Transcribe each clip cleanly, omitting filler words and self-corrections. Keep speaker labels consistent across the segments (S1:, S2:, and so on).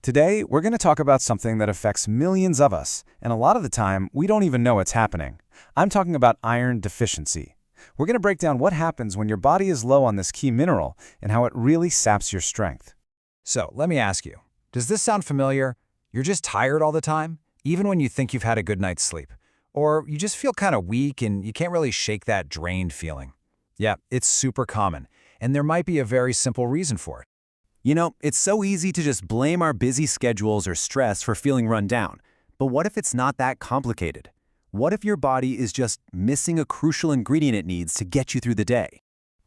S1: Today, we're going to talk about something that affects millions of us, and a lot of the time, we don't even know it's happening. I'm talking about iron deficiency. We're going to break down what happens when your body is low on this key mineral and how it really saps your strength.
S2: So, let me ask you, does this sound familiar? You're just tired all the time, even when you think you've had a good night's sleep. Or you just feel kind of weak and you can't really shake that drained feeling. Yeah, it's super common, and there might be a very simple reason for it.
S3: You know, it's so easy to just blame our busy schedules or stress for feeling run down. But what if it's not that complicated? What if your body is just missing a crucial ingredient it needs to get you through the day?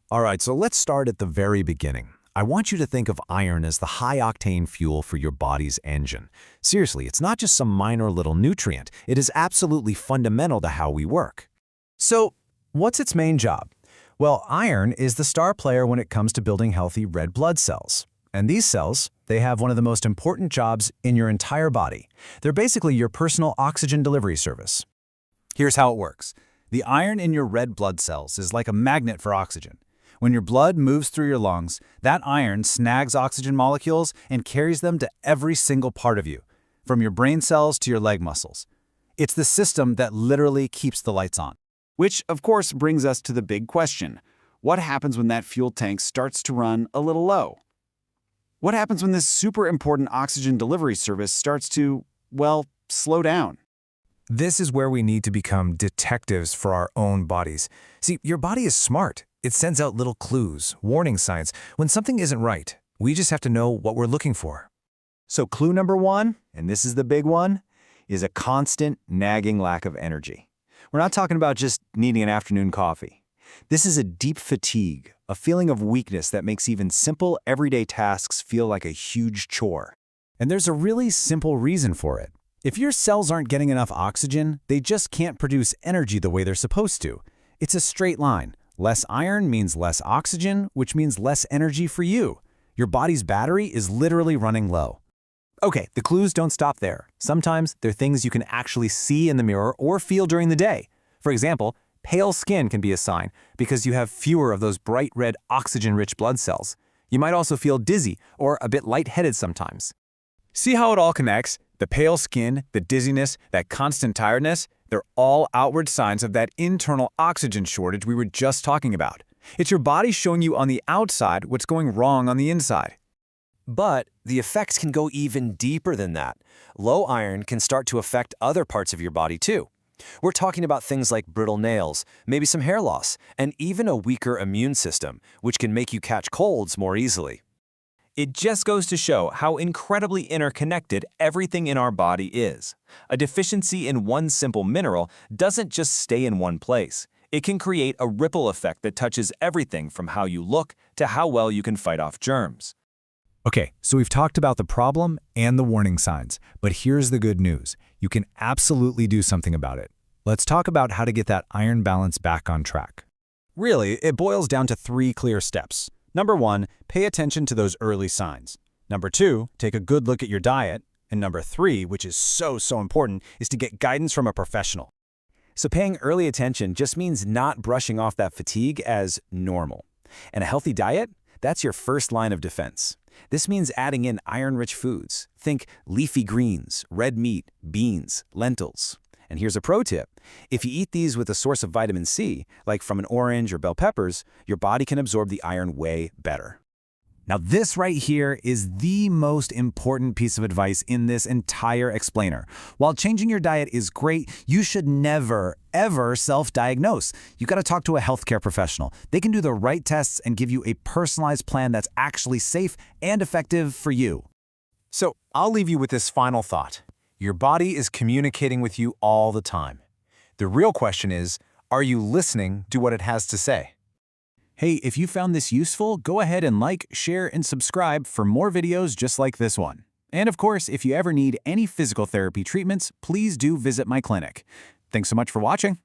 S4: All right, so let's start at the very beginning. I want you to think of iron as the high-octane fuel for your body's engine. Seriously, it's not just some minor little nutrient. It is absolutely fundamental to how we work.
S2: So, what's its main job? Well, iron is the star player when it comes to building healthy red blood cells. And these cells, they have one of the most important jobs in your entire body. They're basically your personal oxygen delivery service.
S1: Here's how it works. The iron in your red blood cells is like a magnet for oxygen. When your blood moves through your lungs, that iron snags oxygen molecules and carries them to every single part of you, from your brain cells to your leg muscles. It's the system that literally keeps the lights on.
S5: Which, of course, brings us to the big question. What happens when that fuel tank starts to run a little low? What happens when this super important oxygen delivery service starts to, well, slow down?
S2: This is where we need to become detectives for our own bodies. See, your body is smart. It sends out little clues, warning signs, when something isn't right. We just have to know what we're looking for.
S3: So clue number one, and this is the big one, is a constant, nagging lack of energy. We're not talking about just needing an afternoon coffee. This is a deep fatigue, a feeling of weakness that makes even simple, everyday tasks feel like a huge chore.
S1: And there's a really simple reason for it. If your cells aren't getting enough oxygen, they just can't produce energy the way they're supposed to. It's a straight line. Less iron means less oxygen, which means less energy for you. Your body's battery is literally running low.
S3: Okay, the clues don't stop there. Sometimes they're things you can actually see in the mirror or feel during the day. For example, pale skin can be a sign because you have fewer of those bright red oxygen-rich blood cells. You might also feel dizzy or a bit lightheaded sometimes.
S1: See how it all connects? The pale skin, the dizziness, that constant tiredness, they're all outward signs of that internal oxygen shortage we were just talking about. It's your body showing you on the outside what's going wrong on the inside.
S6: But the effects can go even deeper than that. Low iron can start to affect other parts of your body too. We're talking about things like brittle nails, maybe some hair loss, and even a weaker immune system, which can make you catch colds more easily. It just goes to show how incredibly interconnected everything in our body is. A deficiency in one simple mineral doesn't just stay in one place. It can create a ripple effect that touches everything from how you look to how well you can fight off germs.
S2: Okay, so we've talked about the problem and the warning signs, but here's the good news. You can absolutely do something about it. Let's talk about how to get that iron balance back on track.
S1: Really, it boils down to 3 clear steps. Number 1, pay attention to those early signs. Number 2, take a good look at your diet. And number 3, which is so important, is to get guidance from a professional.
S3: So paying early attention just means not brushing off that fatigue as normal. And a healthy diet, that's your first line of defense. This means adding in iron-rich foods. Think leafy greens, red meat, beans, lentils. And here's a pro tip. If you eat these with a source of vitamin C, like from an orange or bell peppers, your body can absorb the iron way better.
S1: Now this right here is the most important piece of advice in this entire explainer. While changing your diet is great, you should never, ever self-diagnose. You got to talk to a healthcare professional. They can do the right tests and give you a personalized plan that's actually safe and effective for you.
S4: So I'll leave you with this final thought. Your body is communicating with you all the time. The real question is, are you listening to what it has to say?
S1: Hey, if you found this useful, go ahead and like, share, and subscribe for more videos just like this one. And of course, if you ever need any physical therapy treatments, please do visit my clinic. Thanks so much for watching.